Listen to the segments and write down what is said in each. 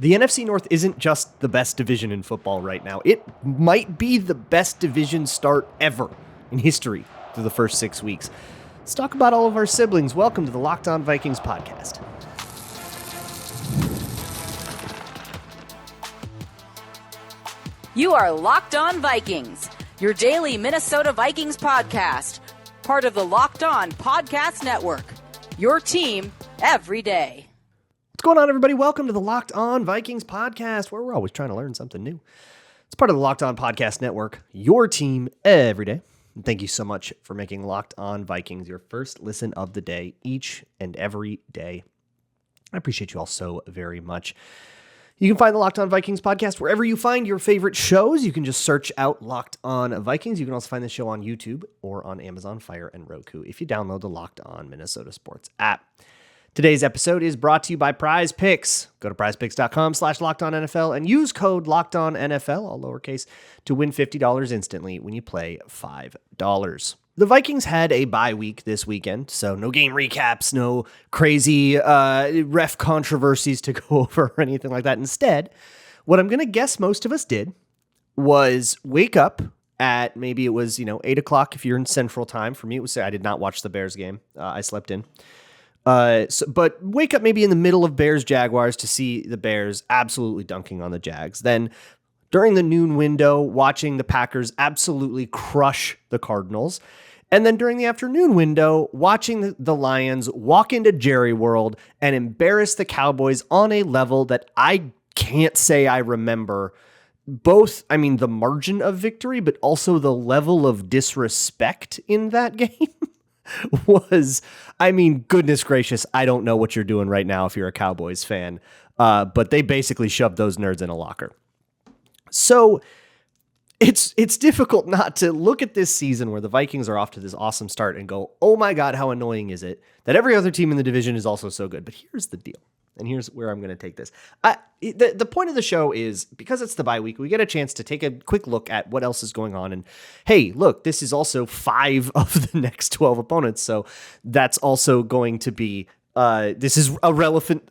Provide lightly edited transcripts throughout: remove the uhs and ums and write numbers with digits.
The NFC North isn't just the best division in football right now. It might be the best division start ever in history through the first 6 weeks. Let's talk about all of our siblings. Welcome to the Locked On Vikings podcast. You are Locked On Vikings, your daily Minnesota Vikings podcast, part of the Locked On Podcast Network, your team every day. What's going on, everybody? Welcome to the Locked On Vikings podcast, where we're always trying to learn something new. It's part of the Locked On Podcast Network, your team every day. And thank you so much for making Locked On Vikings your first listen of the day, each and every day. I appreciate you all so very much. You can find the Locked On Vikings podcast wherever you find your favorite shows. You can just search out Locked On Vikings. You can also find the show on YouTube or on Amazon Fire and Roku if you download the Locked On Minnesota Sports app. Today's episode is brought to you by PrizePicks. Go to prizepicks.com/LockedOnNFL and use code LockedOnNFL, all lowercase, to win $50 instantly when you play $5. The Vikings had a bye week this weekend, so no game recaps, no crazy ref controversies to go over or anything like that. Instead, what I'm going to guess most of us did was wake up at maybe it was 8 o'clock if you're in Central Time. For me, it was I did not watch the Bears game. I slept in. But wake up maybe in the middle of Bears-Jaguars to see the Bears absolutely dunking on the Jags. Then during the noon window, watching the Packers absolutely crush the Cardinals. And then during the afternoon window, watching the Lions walk into Jerry World and embarrass the Cowboys on a level that I can't say I remember. Both, the margin of victory, but also the level of disrespect in that game. Was, goodness gracious, I don't know what you're doing right now if you're a Cowboys fan, but they basically shoved those nerds in a locker. So it's difficult not to look at this season where the Vikings are off to this awesome start and go, oh my God, how annoying is it that every other team in the division is also so good? But here's the deal, and here's where I'm going to take this. The point of the show is, because it's the bye week, we get a chance to take a quick look at what else is going on. And hey, look, this is also 5 of the next 12 opponents. So that's also going to be, this is a relevant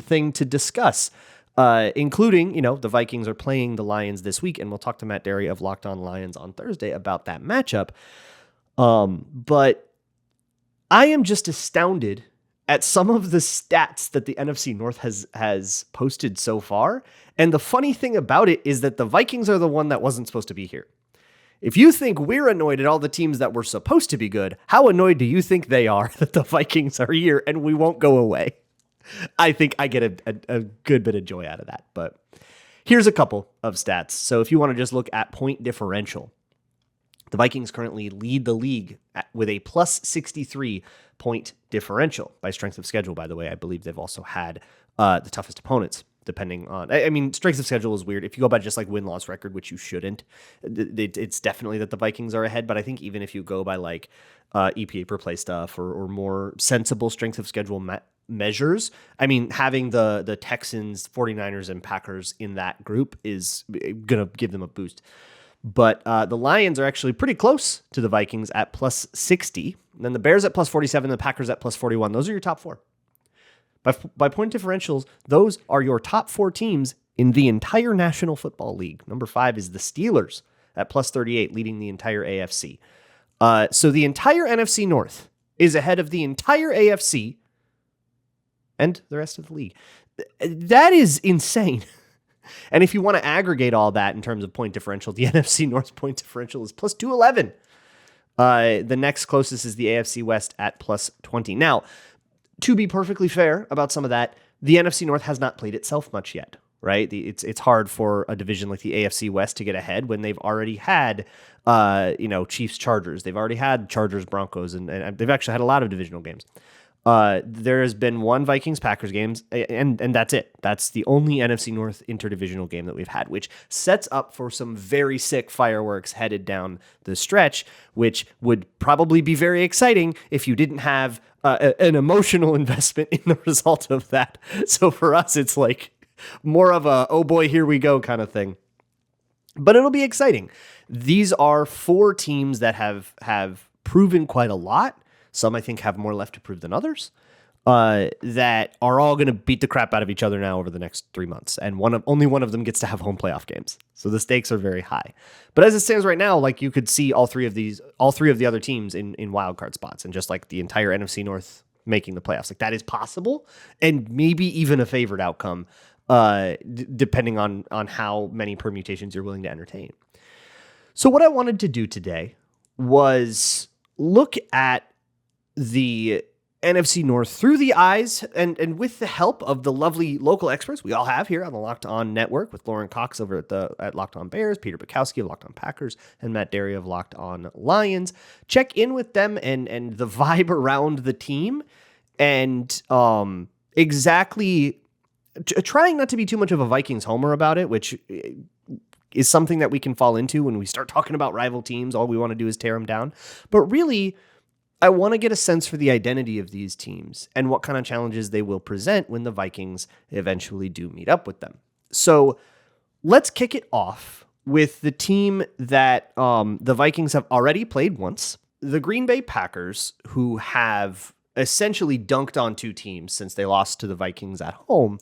thing to discuss, including, the Vikings are playing the Lions this week. And we'll talk to Matt Derry of Locked On Lions on Thursday about that matchup. But I am just astounded at some of the stats that the NFC North has posted so far. And the funny thing about it is that the Vikings are the one that wasn't supposed to be here. If you think we're annoyed at all the teams that were supposed to be good, how annoyed do you think they are that the Vikings are here and we won't go away? I think I get a good bit of joy out of that. But here's a couple of stats. So if you want to just look at point differential, the Vikings currently lead the league with a plus 63 point differential by strength of schedule. By the way, I believe they've also had the toughest opponents, depending on, strength of schedule is weird. If you go by just like win-loss record, which you shouldn't, it's definitely that the Vikings are ahead. But I think even if you go by like EPA per play stuff or more sensible strength of schedule measures, having the Texans, 49ers, and Packers in that group is going to give them a boost. But the Lions are actually pretty close to the Vikings at plus 60. And then the Bears at plus 47, the Packers at plus 41. Those are your top 4. By point differentials, those are your top 4 teams in the entire National Football League. Number 5 is the Steelers at plus 38, leading the entire AFC. So the entire NFC North is ahead of the entire AFC and the rest of the league. That is insane. And if you want to aggregate all that in terms of point differential, the NFC North point differential is plus 211. The next closest is the AFC West at plus 20. Now, to be perfectly fair about some of that, the NFC North has not played itself much yet, right? It's hard for a division like the AFC West to get ahead when they've already had, Chiefs Chargers. They've already had Chargers Broncos, and they've actually had a lot of divisional games. There has been one Vikings-Packers games, and that's it. That's the only NFC North interdivisional game that we've had, which sets up for some very sick fireworks headed down the stretch, which would probably be very exciting if you didn't have an emotional investment in the result of that. So for us, it's like more of a, oh boy, here we go kind of thing. But it'll be exciting. These are 4 teams that have proven quite a lot. Some, I think, have more left to prove than others. that are all going to beat the crap out of each other now over the next 3 months, and only one of them gets to have home playoff games. So the stakes are very high. But as it stands right now, like, you could see all three of the other teams in wild card spots, and just like the entire NFC North making the playoffs. Like, that is possible, and maybe even a favored outcome, depending on how many permutations you're willing to entertain. So what I wanted to do today was look at the NFC North through the eyes and with the help of the lovely local experts we all have here on the Locked On Network, with Lauren Cox over at Locked On Bears, Peter Bukowski of Locked On Packers, and Matt Derry of Locked On Lions. Check in with them and the vibe around the team, and exactly trying not to be too much of a Vikings homer about it, which is something that we can fall into when we start talking about rival teams. All we want to do is tear them down. But really, I want to get a sense for the identity of these teams and what kind of challenges they will present when the Vikings eventually do meet up with them. So let's kick it off with the team that the Vikings have already played once, the Green Bay Packers, who have essentially dunked on two teams since they lost to the Vikings at home.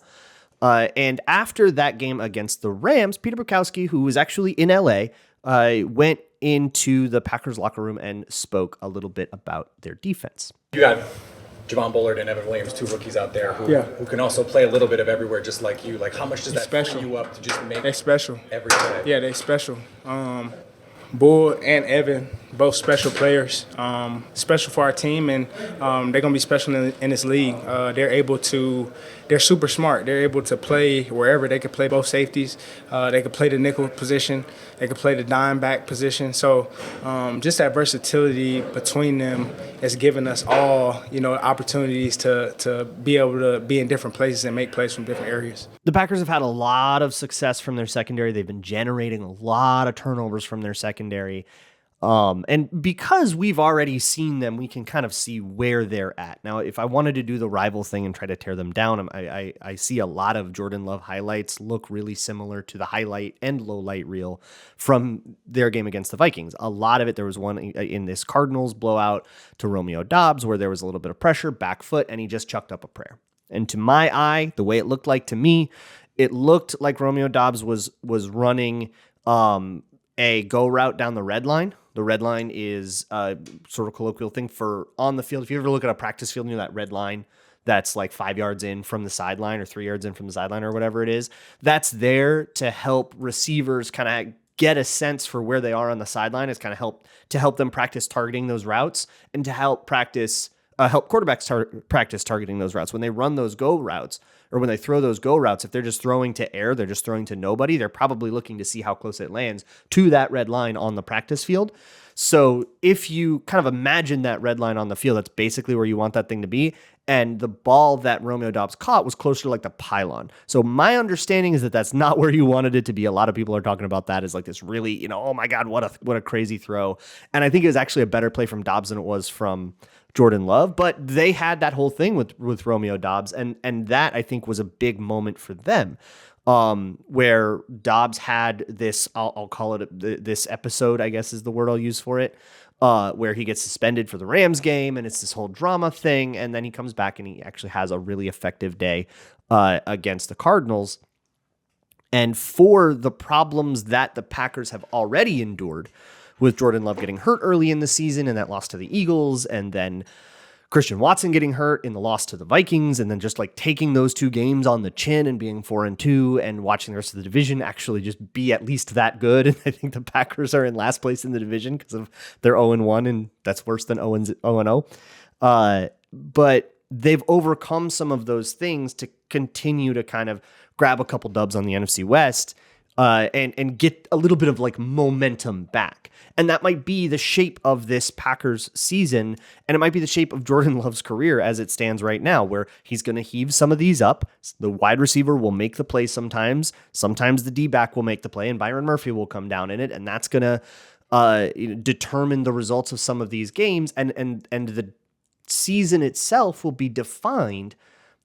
And after that game against the Rams, Peter Bukowski, who was actually in LA, went into the Packers locker room and spoke a little bit about their defense. You got Javon Bullard and Evan Williams, two rookies out there who can also play a little bit of everywhere just like you. Like, how much does that free you up to just make they special every play? Yeah, they special. Bull and Evan, both special players, special for our team, and they're going to be special in this league. They're super smart. They're able to play wherever. They could play both safeties. They could play the nickel position. They could play the dime back position. So just that versatility between them has given us all, opportunities to be able to be in different places and make plays from different areas. The Packers have had a lot of success from their secondary. They've been generating a lot of turnovers from their secondary. And because we've already seen them, we can kind of see where they're at. Now, if I wanted to do the rival thing and try to tear them down, I see a lot of Jordan Love highlights look really similar to the highlight and low light reel from their game against the Vikings. A lot of it, there was one in this Cardinals blowout to Romeo Doubs where there was a little bit of pressure, back foot, and he just chucked up a prayer. And to my eye, the way it looked like to me, it looked like Romeo Doubs was running a go route down the red line. The red line is a sort of colloquial thing for on the field. If you ever look at a practice field, that red line that's like 5 yards in from the sideline or 3 yards in from the sideline or whatever it is, that's there to help receivers kind of get a sense for where they are on the sideline. It's kind of help them practice targeting those routes and to help quarterbacks practice targeting those routes. When they run those go routes or when they throw those go routes, if they're just throwing to air, they're just throwing to nobody, they're probably looking to see how close it lands to that red line on the practice field. So if you kind of imagine that red line on the field, that's basically where you want that thing to be. And the ball that Romeo Doubs caught was closer to like the pylon. So my understanding is that that's not where you wanted it to be. A lot of people are talking about that as like this really, oh my God, what a crazy throw. And I think it was actually a better play from Doubs than it was from Jordan Love, but they had that whole thing with Romeo Doubs, and that I think was a big moment for them, where Doubs had this, I'll call it this episode, I guess is the word I'll use for it, where he gets suspended for the Rams game, and it's this whole drama thing, and then he comes back and he actually has a really effective day against the Cardinals. And for the problems that the Packers have already endured, with Jordan Love getting hurt early in the season and that loss to the Eagles, and then Christian Watson getting hurt in the loss to the Vikings, and then just like taking those two games on the chin and being 4-2 and watching the rest of the division actually just be at least that good. And I think the Packers are in last place in the division because of their 0-1, and that's worse than 0-0. But they've overcome some of those things to continue to kind of grab a couple dubs on the NFC West and get a little bit of like momentum back. And that might be the shape of this Packers season, and it might be the shape of Jordan Love's career as it stands right now, where he's going to heave some of these up. The wide receiver will make the play sometimes. Sometimes the D-back will make the play, and Byron Murphy will come down in it, and that's going to determine the results of some of these games, and the season itself will be defined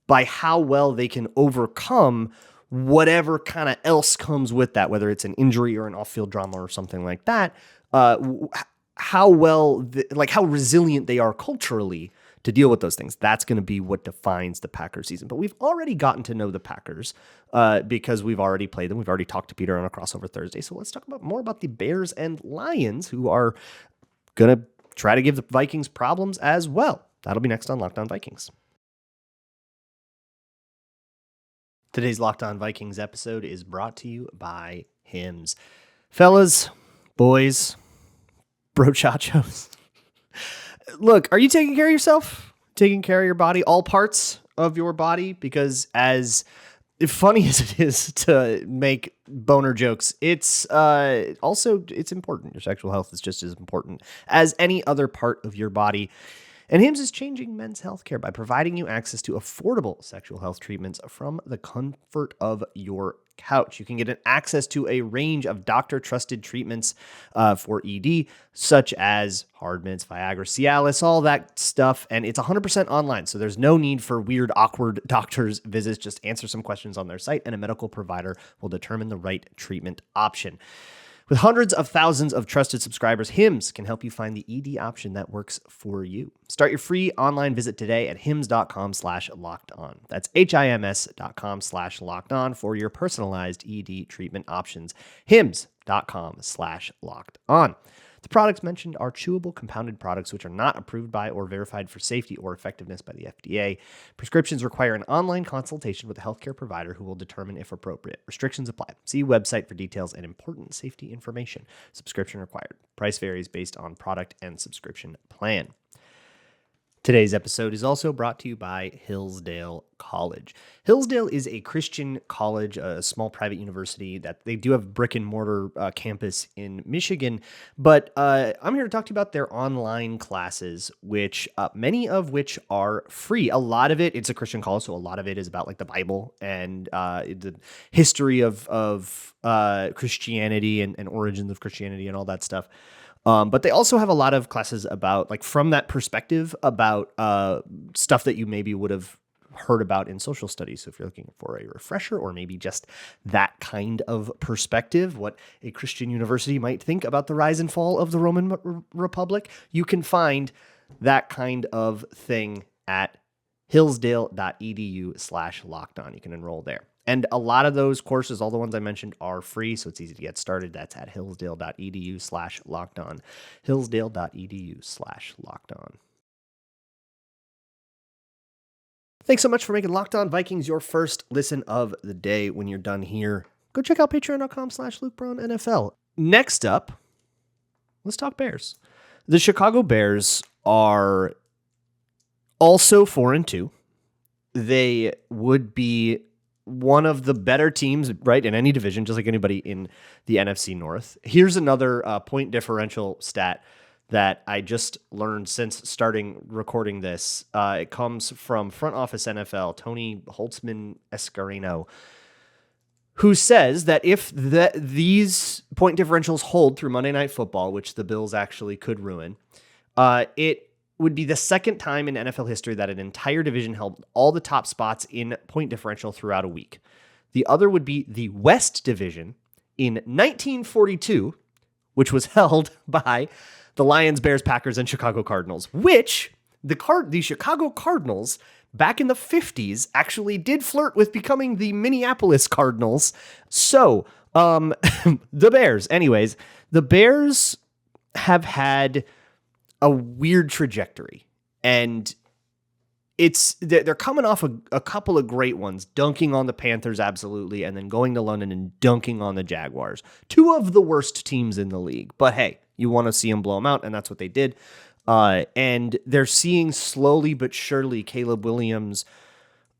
by how well they can overcome whatever kind of else comes with that, whether it's an injury or an off-field drama or something like that, how well, how resilient they are culturally to deal with those things. That's going to be what defines the Packers season. But we've already gotten to know the Packers because we've already played them. We've already talked to Peter on a crossover Thursday. So let's talk more about the Bears and Lions, who are going to try to give the Vikings problems as well. That'll be next on Locked On Vikings. Today's Locked On Vikings episode is brought to you by Hims. Fellas, boys, brochachos. Look, are you taking care of yourself? Taking care of your body, all parts of your body? Because as funny as it is to make boner jokes, it's important. Your sexual health is just as important as any other part of your body. And Hims is changing men's healthcare by providing you access to affordable sexual health treatments from the comfort of your couch. You can get access to a range of doctor-trusted treatments for ED, such as hard mints, Viagra, Cialis, all that stuff. And it's 100% online, so there's no need for weird, awkward doctor's visits. Just answer some questions on their site, and a medical provider will determine the right treatment option. With hundreds of thousands of trusted subscribers, Hims can help you find the ED option that works for you. Start your free online visit today at hims.com/lockedon. That's HIMS.com/lockedon for your personalized ED treatment options. Hims.com/lockedon. The products mentioned are chewable compounded products which are not approved by or verified for safety or effectiveness by the FDA. Prescriptions require an online consultation with a healthcare provider who will determine if appropriate. Restrictions apply. See website for details and important safety information. Subscription required. Price varies based on product and subscription plan. Today's episode is also brought to you by Hillsdale College. Hillsdale is a Christian college, a small private university that they do have brick and mortar campus in Michigan, but I'm here to talk to you about their online classes, which many of which are free. A lot of it's a Christian college, so a lot of it is about like the Bible and the history of Christianity and origins of Christianity and all that stuff. But they also have a lot of classes about, like, from that perspective, about stuff that you maybe would have heard about in social studies. So if you're looking for a refresher or maybe just that kind of perspective, what a Christian university might think about the rise and fall of the Roman Republic, you can find that kind of thing at hillsdale.edu/lockedon. You can enroll there. And a lot of those courses, all the ones I mentioned, are free, so it's easy to get started. That's at hillsdale.edu/lockedon. hillsdale.edu/lockedon. Thanks so much for making Locked On Vikings your first listen of the day. When you're done here, go check out patreon.com/LukeBraunNFL. Next up, let's talk Bears. The Chicago Bears are also 4-2. They would be one of the better teams, right, in any division, just like anybody in the NFC North. Here's another point differential stat that I just learned since starting recording this. It comes from Front Office NFL, Tony Holtzman Escarino, who says that if these point differentials hold through Monday Night Football, which the Bills actually could ruin, it would be the second time in NFL history that an entire division held all the top spots in point differential throughout a week. The other would be the West Division in 1942, which was held by the Lions, Bears, Packers, and Chicago Cardinals, which the Chicago Cardinals back in the 50s actually did flirt with becoming the Minneapolis Cardinals. So, the Bears, anyways, the Bears have had a weird trajectory, and they're coming off a couple of great ones, dunking on the Panthers, absolutely, and then going to London and dunking on the Jaguars, two of the worst teams in the league. But hey, you want to see them blow them out, and that's what they did. And they're seeing slowly but surely Caleb Williams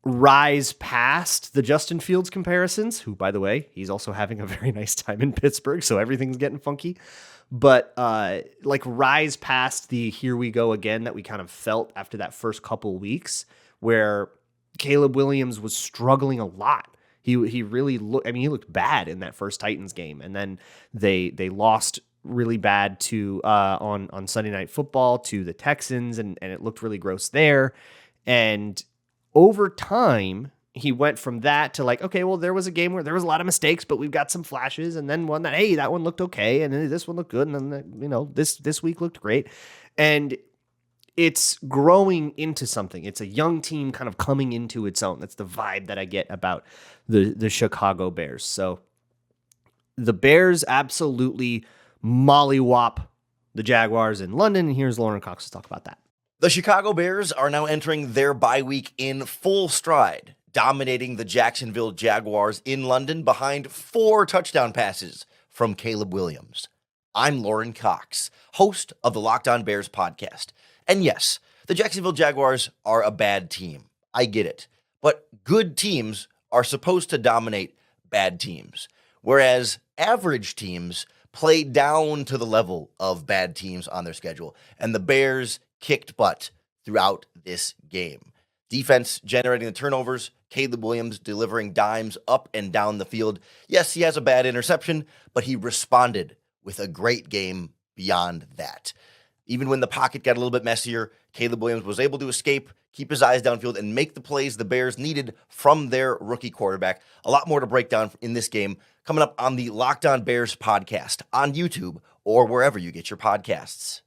rise past the Justin Fields comparisons, who, by the way, he's also having a very nice time in Pittsburgh, so everything's getting funky. But rise past the here we go again that we kind of felt after that first couple weeks, where Caleb Williams was struggling a lot. He really looked, he looked bad in that first Titans game, and then they lost really bad to on Sunday Night Football to the Texans, and it looked really gross there. And over time, he went from that to like, okay, well, there was a game where there was a lot of mistakes, but we've got some flashes, and then one that, hey, that one looked okay, and then this one looked good, and then this week looked great. And it's growing into something. It's a young team kind of coming into its own. That's the vibe that I get about the Chicago Bears. So the Bears absolutely mollywop the Jaguars in London. And here's Lauren Cox to talk about that. The Chicago Bears are now entering their bye week in full stride, dominating the Jacksonville Jaguars in London behind 4 touchdown passes from Caleb Williams. I'm Lauren Cox, host of the Locked On Bears podcast. And yes, the Jacksonville Jaguars are a bad team. I get it. But good teams are supposed to dominate bad teams, whereas average teams play down to the level of bad teams on their schedule. And the Bears kicked butt throughout this game. Defense generating the turnovers, Caleb Williams delivering dimes up and down the field. Yes, he has a bad interception, but he responded with a great game beyond that. Even when the pocket got a little bit messier, Caleb Williams was able to escape, keep his eyes downfield, and make the plays the Bears needed from their rookie quarterback. A lot more to break down in this game coming up on the Locked On Bears podcast on YouTube or wherever you get your podcasts.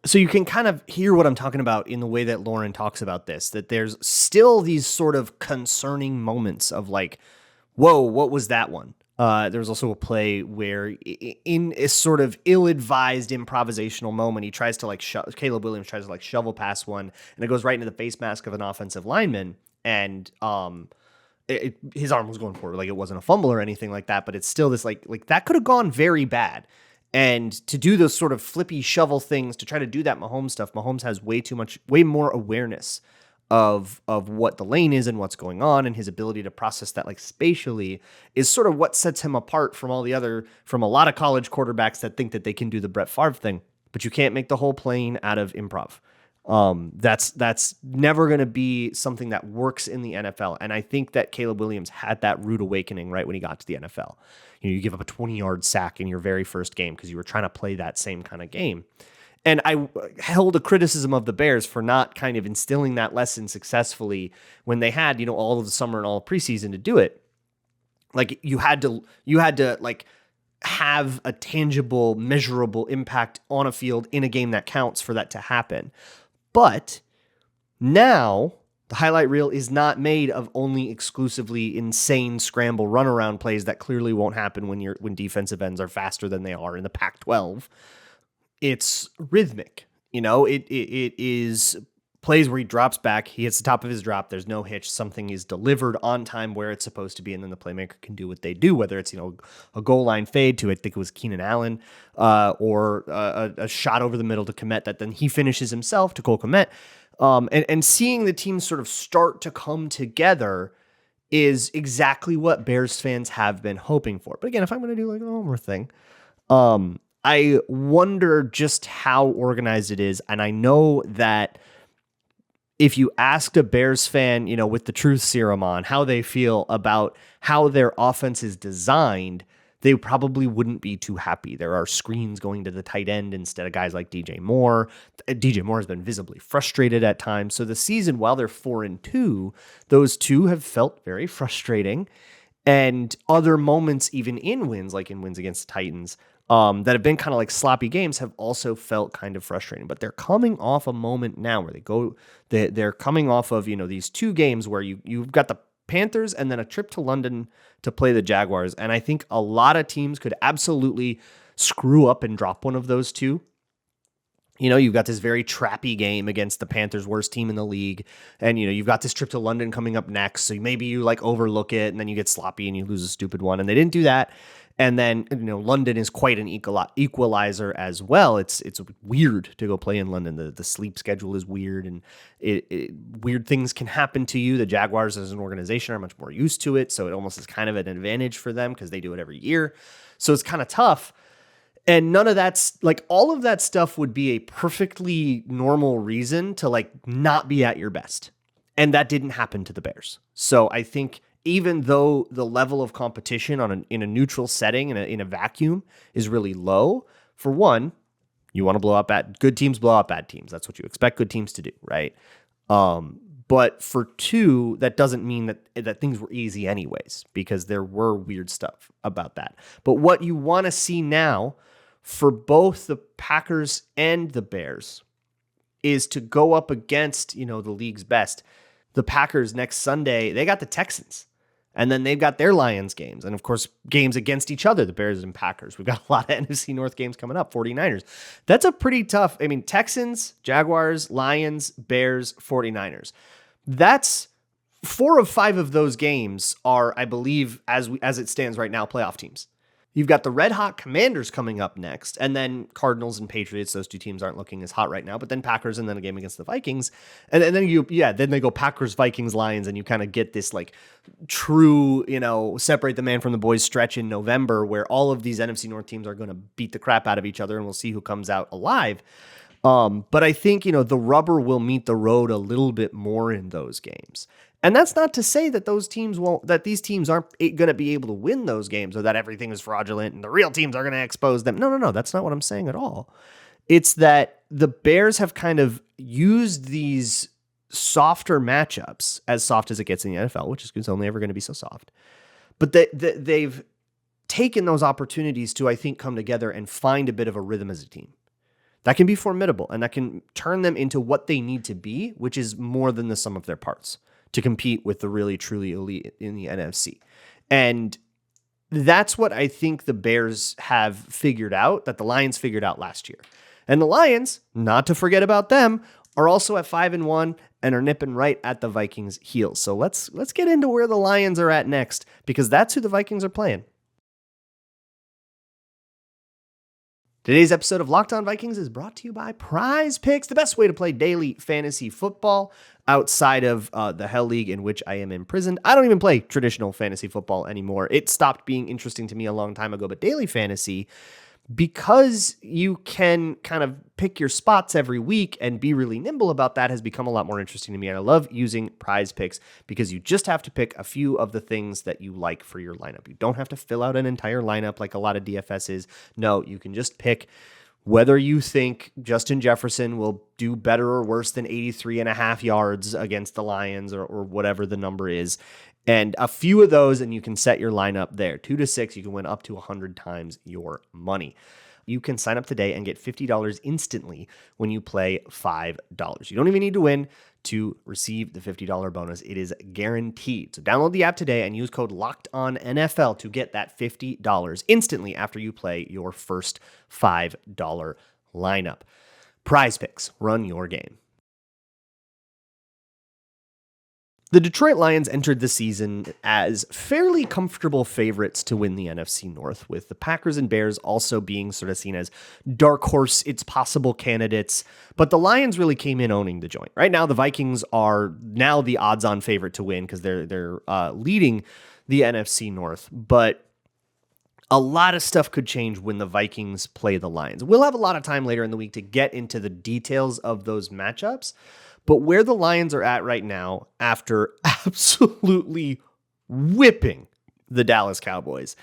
So you can kind of hear what I'm talking about in the way that Lauren talks about this, that there's still these sort of concerning moments of like, whoa, what was that one? There was also a play where in a sort of ill-advised improvisational moment, he tries to Caleb Williams tries to shovel past one, and it goes right into the face mask of an offensive lineman. And his arm was going forward. Like, it wasn't a fumble or anything like that, but it's still this like that could have gone very bad. And to do those sort of flippy shovel things, to try to do that Mahomes stuff, Mahomes has way more awareness of what the lane is and what's going on, and his ability to process that like spatially is sort of what sets him apart from from a lot of college quarterbacks that think that they can do the Brett Favre thing, but you can't make the whole plane out of improv. That's never going to be something that works in the NFL. And I think that Caleb Williams had that rude awakening right when he got to the NFL. You give up a 20-yard sack in your very first game because you were trying to play that same kind of game. And I held a criticism of the Bears for not kind of instilling that lesson successfully when they had, all of the summer and all of preseason to do it. Like, you had to like have a tangible, measurable impact on a field in a game that counts for that to happen. But now the highlight reel is not made of only exclusively insane scramble runaround plays that clearly won't happen when defensive ends are faster than they are in the Pac-12. It's rhythmic. It is plays where he drops back, he hits the top of his drop, there's no hitch, something is delivered on time where it's supposed to be, and then the playmaker can do what they do, whether it's a goal line fade to, I think it was Keenan Allen, or a shot over the middle to Kmet that then he finishes himself to Cole Kmet. And seeing the team sort of start to come together is exactly what Bears fans have been hoping for. But again, if I'm going to do like a Homer thing, I wonder just how organized it is. And I know that if you asked a Bears fan, with the truth serum on, how they feel about how their offense is designed, they probably wouldn't be too happy. There are screens going to the tight end instead of guys like DJ Moore. DJ Moore has been visibly frustrated at times. So the season, while they're 4-2, those two have felt very frustrating. And other moments, even in wins, like in wins against the Titans, that have been kind of like sloppy games, have also felt kind of frustrating. But they're coming off a moment now where they're coming off of, these 2 games where you've got the Panthers and then a trip to London to play the Jaguars. And I think a lot of teams could absolutely screw up and drop one of those 2. You've got this very trappy game against the Panthers, worst team in the league. And, you've got this trip to London coming up next. So maybe you overlook it and then you get sloppy and you lose a stupid one. And they didn't do that. And then, London is quite an equalizer as well. It's weird to go play in London. The sleep schedule is weird, and weird things can happen to you. The Jaguars as an organization are much more used to it, so it almost is kind of an advantage for them because they do it every year. So it's kind of tough. And none of that's all of that stuff would be a perfectly normal reason to not be at your best. And that didn't happen to the Bears. So I think even though the level of competition in a neutral setting, in a vacuum, is really low, for one, you want to blow up good teams, blow up bad teams. That's what you expect good teams to do, right? But for 2, that doesn't mean that things were easy anyways, because there were weird stuff about that. But what you want to see now for both the Packers and the Bears is to go up against, the league's best. The Packers next Sunday, they got the Texans. And then they've got their Lions games. And of course, games against each other, the Bears and Packers. We've got a lot of NFC North games coming up, 49ers. That's a pretty tough, Texans, Jaguars, Lions, Bears, 49ers. That's 4 of 5 of those games are, I believe, as it stands right now, playoff teams. You've got the red hot Commanders coming up next, and then Cardinals and Patriots. Those two teams aren't looking as hot right now, but then Packers and then a game against the Vikings. And then then they go Packers, Vikings, Lions, and you kind of get this like true, separate the man from the boys stretch in November where all of these NFC North teams are going to beat the crap out of each other, and we'll see who comes out alive. But I think, the rubber will meet the road a little bit more in those games. And that's not to say that these teams aren't going to be able to win those games or that everything is fraudulent and the real teams are going to expose them. No. That's not what I'm saying at all. It's that the Bears have kind of used these softer matchups, as soft as it gets in the NFL, which is only ever going to be so soft. But they've taken those opportunities to, I think, come together and find a bit of a rhythm as a team. That can be formidable, and that can turn them into what they need to be, which is more than the sum of their parts to compete with the really, truly elite in the NFC. And that's what I think the Bears have figured out, that the Lions figured out last year. And the Lions, not to forget about them, are also at 5-1 and are nipping right at the Vikings' heels. So let's get into where the Lions are at next, because that's who the Vikings are playing. Today's episode of Locked On Vikings is brought to you by PrizePicks, the best way to play daily fantasy football outside of the Hell League in which I am imprisoned. I don't even play traditional fantasy football anymore. It stopped being interesting to me a long time ago, but daily fantasy, because you can kind of pick your spots every week and be really nimble about that, has become a lot more interesting to me. And I love using PrizePicks because you just have to pick a few of the things that you like for your lineup. You don't have to fill out an entire lineup like a lot of DFSs. No, you can just pick whether you think Justin Jefferson will do better or worse than 83.5 yards against the Lions or whatever the number is. And a few of those, and you can set your lineup there. 2 to 6, you can win up to 100 times your money. You can sign up today and get $50 instantly when you play $5. You don't even need to win to receive the $50 bonus. It is guaranteed. So download the app today and use code LOCKEDONNFL to get that $50 instantly after you play your first $5 lineup. PrizePicks, run your game. The Detroit Lions entered the season as fairly comfortable favorites to win the NFC North, with the Packers and Bears also being sort of seen as dark horse, it's possible candidates. But the Lions really came in owning the joint. Right now, the Vikings are now the odds-on favorite to win because they're leading the NFC North. But a lot of stuff could change when the Vikings play the Lions. We'll have a lot of time later in the week to get into the details of those matchups. But where the Lions are at right now, after absolutely whipping the Dallas Cowboys,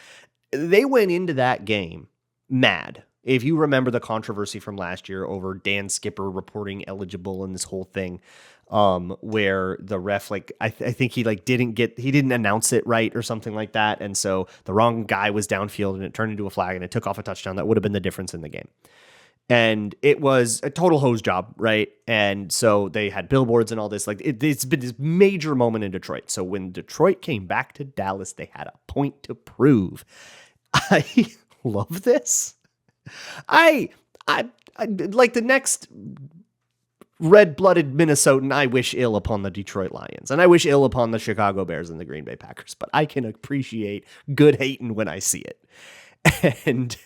they went into that game mad. If you remember the controversy from last year over Dan Skipper reporting eligible and this whole thing, where the ref, I think he didn't announce it right or something like that. And so the wrong guy was downfield and it turned into a flag and it took off a touchdown. That would have been the difference in the game. And it was a total hose job, right? And so they had billboards and all this. It's been this major moment in Detroit. So when Detroit came back to Dallas, they had a point to prove. I love this. I like the next red-blooded Minnesotan, I wish ill upon the Detroit Lions. And I wish ill upon the Chicago Bears and the Green Bay Packers. But I can appreciate good hating when I see it. And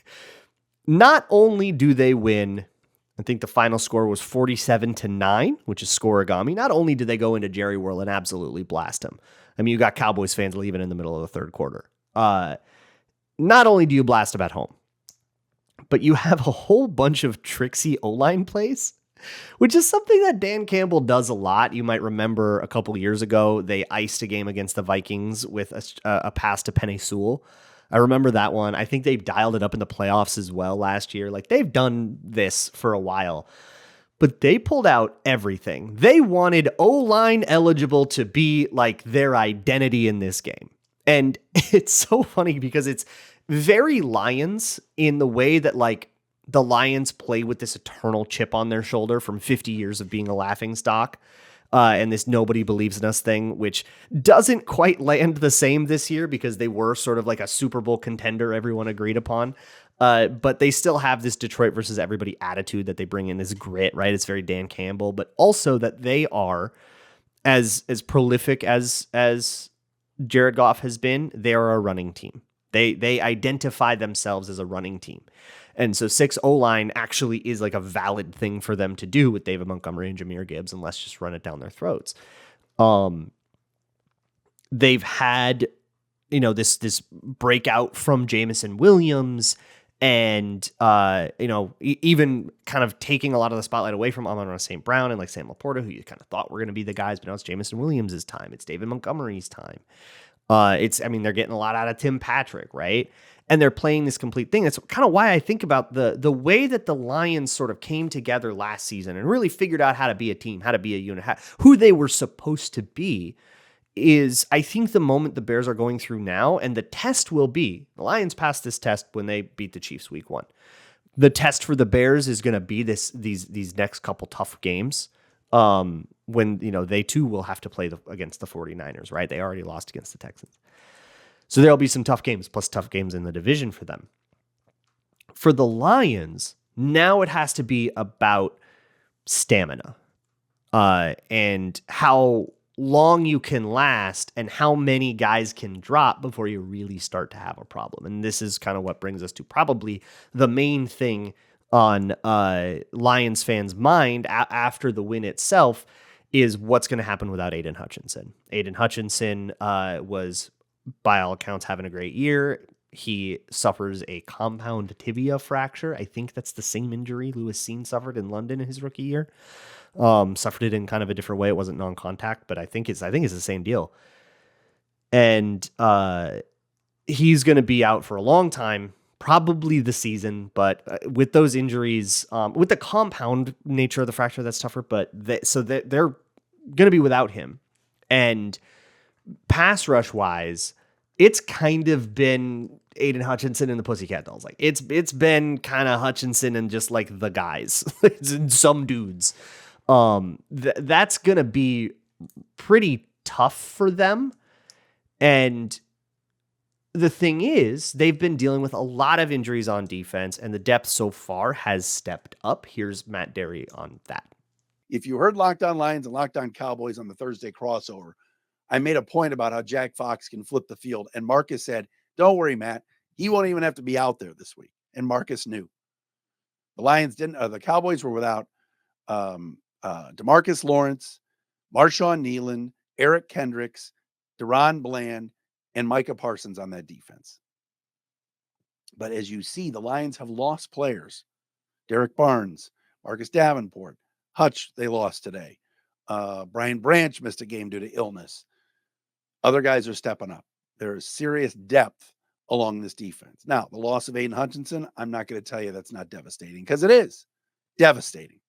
not only do they win, I think the final score was 47-9, which is scoregami. Not only did they go into Jerry World and absolutely blast him. I mean, you got Cowboys fans leaving in the middle of the third quarter. Not only do you blast them at home, but you have a whole bunch of tricksy O-line plays, which is something that Dan Campbell does a lot. You might remember a couple years ago, they iced a game against the Vikings with a pass to Penei Sewell. I remember that one. I think they've dialed it up in the playoffs as well last year. They've done this for a while, but they pulled out everything. They wanted O-line eligible to be their identity in this game. And it's so funny because it's very Lions in the way that the Lions play with this eternal chip on their shoulder from 50 years of being a laughingstock. And this nobody believes in us thing, which doesn't quite land the same this year because they were sort of like a Super Bowl contender everyone agreed upon. But they still have this Detroit versus everybody attitude that they bring in, this grit, right? It's very Dan Campbell, but also that they are as prolific as Jared Goff has been. They are a running team. They identify themselves as a running team. And so 6 O-line actually is like a valid thing for them to do with David Montgomery and Jahmyr Gibbs, and let's just run it down their throats. They've had, this breakout from Jameson Williams and, even kind of taking a lot of the spotlight away from Amon-Ra St. Brown and like Sam Laporta, who you kind of thought were going to be the guys, but now it's Jameson Williams' time. It's David Montgomery's time. They're getting a lot out of Tim Patrick, right? And they're playing this complete thing. That's kind of why I think about the way that the Lions sort of came together last season and really figured out how to be a team, how to be a unit, who they were supposed to be is, I think, the moment the Bears are going through now. And the test will be, the Lions passed this test when they beat the Chiefs week 1. The test for the Bears is going to be these next couple tough games. When, they too will have to play against the 49ers, right? They already lost against the Texans. So there'll be some tough games, plus tough games in the division for them. For the Lions, now it has to be about stamina, and how long you can last and how many guys can drop before you really start to have a problem. And this is kind of what brings us to probably the main thing on Lions fans' mind after the win itself is what's going to happen without Aiden Hutchinson. Aiden Hutchinson was, by all accounts, having a great year. He suffers a compound tibia fracture. I think that's the same injury Lewis Seen suffered in London in his rookie year. Suffered it in kind of a different way. It wasn't non-contact, but I think it's the same deal. And he's going to be out for a long time, probably the season. But with those injuries, with the compound nature of the fracture, that's tougher. But they're going to be without him. And pass rush wise, it's kind of been Aiden Hutchinson and the Pussycat Dolls. Like it's been kind of Hutchinson and just like the guys, some dudes. That's gonna be pretty tough for them. And the thing is, they've been dealing with a lot of injuries on defense, and the depth so far has stepped up. Here's Matt Derry on that. If you heard Locked On Lions and Locked On Cowboys on the Thursday crossover, I made a point about how Jack Fox can flip the field. And Marcus said, don't worry, Matt. He won't even have to be out there this week. And Marcus knew. The Lions didn't. The Cowboys were without DeMarcus Lawrence, Marshawn Nealon, Eric Kendricks, Deron Bland, and Micah Parsons on that defense. But as you see, the Lions have lost players. Derek Barnes, Marcus Davenport, Hutch, they lost today. Brian Branch missed a game due to illness. Other guys are stepping up. There is serious depth along this defense. Now, the loss of Aiden Hutchinson, I'm not going to tell you that's not devastating, because it is devastating.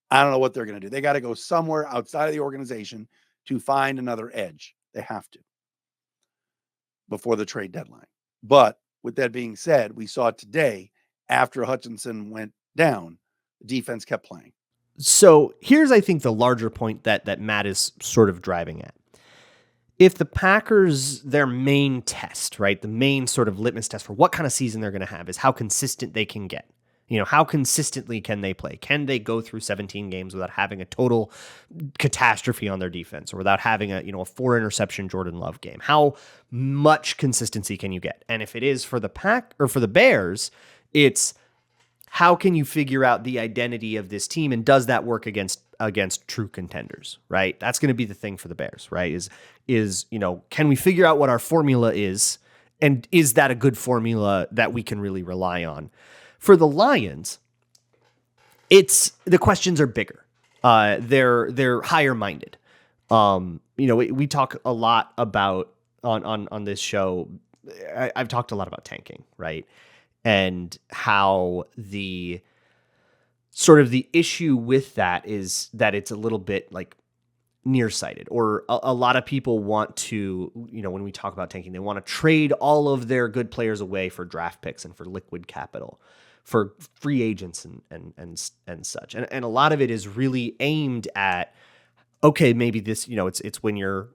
I don't know what they're going to do. They got to go somewhere outside of the organization to find another edge. They have to before the trade deadline. But with that being said, we saw today, after Hutchinson went down, the defense kept playing. So here's, I think, the larger point that Matt is sort of driving at. If the Packers, their main test, right, the main sort of litmus test for what kind of season they're going to have is how consistent they can get. How consistently can they play? Can they go through 17 games without having a total catastrophe on their defense, or without having a 4-interception Jordan Love game? How much consistency can you get? And if it is for the for the Bears, it's how can you figure out the identity of this team, and does that work against true contenders, right? That's going to be the thing for the Bears, right? Is can we figure out what our formula is, and is that a good formula that we can really rely on? For the Lions, the questions are bigger. They're higher minded. We talk a lot about on this show. I've talked a lot about tanking, right? And how the sort of the issue with that is that it's a little bit like nearsighted, or a lot of people want to, when we talk about tanking, they want to trade all of their good players away for draft picks and for liquid capital. for free agents and such. And a lot of it is really aimed at, okay, maybe this, it's when you're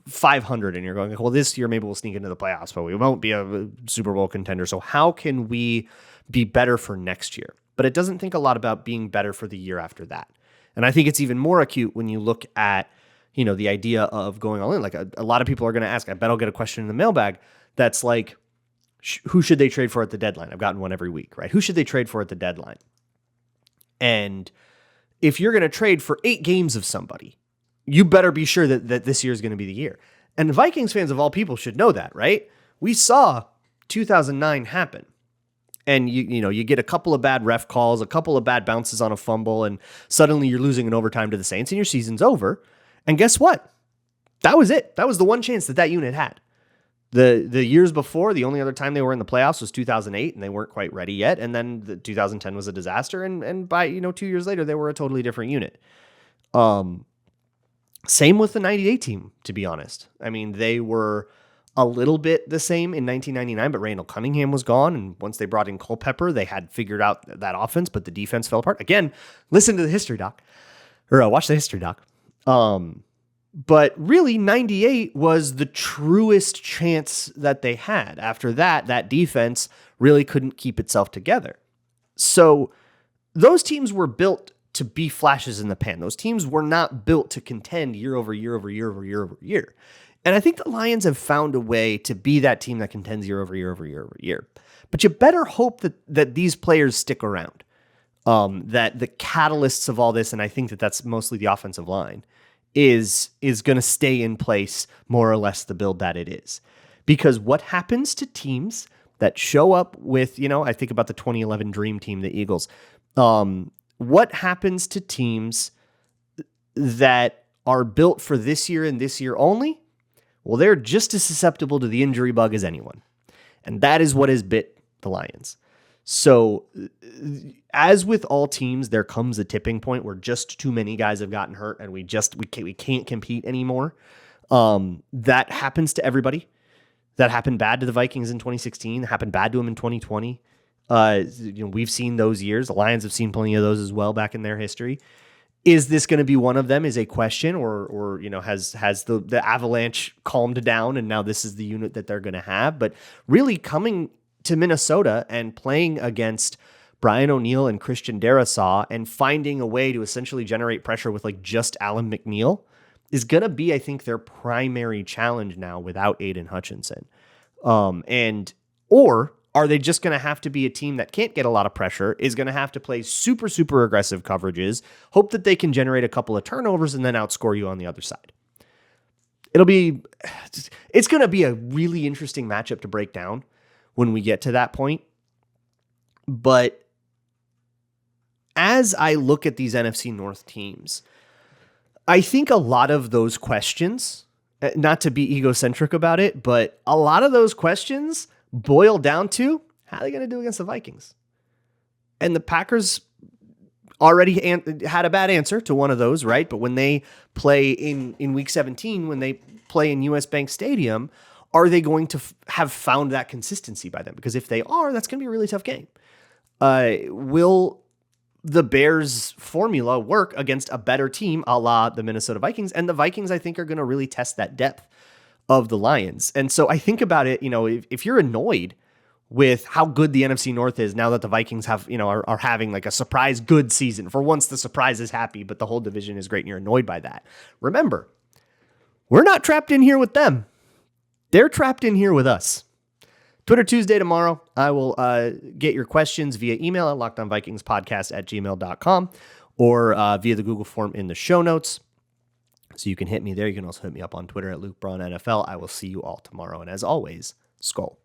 500 and you're going, well, this year maybe we'll sneak into the playoffs, but we won't be a Super Bowl contender. So how can we be better for next year? But it doesn't think a lot about being better for the year after that. And I think it's even more acute when you look at, the idea of going all in. Like a lot of people are going to ask, I bet I'll get a question in the mailbag that's like, who should they trade for at the deadline? I've gotten one every week, right? Who should they trade for at the deadline? And if you're going to trade for 8 games of somebody, you better be sure that this year is going to be the year. And Vikings fans of all people should know that, right? We saw 2009 happen. And you get a couple of bad ref calls, a couple of bad bounces on a fumble, and suddenly you're losing in overtime to the Saints and your season's over. And guess what? That was it. That was the one chance that unit had. The years before, the only other time they were in the playoffs was 2008, and they weren't quite ready yet. And then 2010 was a disaster. And by 2 years later, they were a totally different unit. Same with the 98 team, to be honest. I mean, they were a little bit the same in 1999, but Randall Cunningham was gone. And once they brought in Culpepper, they had figured out that offense, but the defense fell apart. Again, listen to the history doc, or watch the history doc. But really, 98 was the truest chance that they had. After that defense really couldn't keep itself together. So those teams were built to be flashes in the pan. Those teams were not built to contend year over year over year over year over year. And I think the Lions have found a way to be that team that contends year over year over year over year. But you better hope that these players stick around. That the catalysts of all this, and I think that's mostly the offensive line, is going to stay in place more or less the build that it is. Because what happens to teams that show up with, I think about the 2011 Dream Team, the Eagles. What happens to teams that are built for this year and this year only? Well, they're just as susceptible to the injury bug as anyone. And that is what has bit the Lions. So as with all teams, there comes a tipping point where just too many guys have gotten hurt and we can't compete anymore. That happens to everybody. That happened bad to the Vikings in 2016. That happened bad to them in 2020. We've seen those years. The Lions have seen plenty of those as well back in their history. Is this going to be one of them? Is a question, or has the avalanche calmed down and now this is the unit that they're going to have? But really coming to Minnesota and playing against Brian O'Neill and Christian Darrisaw and finding a way to essentially generate pressure with just Alan McNeil is going to be, I think, their primary challenge now without Aiden Hutchinson. Or are they just going to have to be a team that can't get a lot of pressure, is going to have to play super, super aggressive coverages, hope that they can generate a couple of turnovers and then outscore you on the other side? It's going to be a really interesting matchup to break down when we get to that point. But as I look at these NFC North teams, I think a lot of those questions, not to be egocentric about it, but a lot of those questions boil down to how are they going to do against the Vikings? And the Packers already had a bad answer to one of those, right? But when they play in week 17, when they play in US Bank Stadium, are they going to have found that consistency by then? Because if they are, that's going to be a really tough game. Will the Bears formula work against a better team a la the Minnesota Vikings? And the Vikings, I think, are going to really test that depth of the Lions. And so I think about it, if you're annoyed with how good the NFC North is now that the Vikings have, are having like a surprise good season. For once, the surprise is happy, but the whole division is great and you're annoyed by that. Remember, we're not trapped in here with them. They're trapped in here with us. Twitter Tuesday tomorrow. I will get your questions via email at lockedonvikingspodcast@gmail.com or via the Google form in the show notes. So you can hit me there. You can also hit me up on Twitter at Luke Braun NFL. I will see you all tomorrow. And as always, Skol.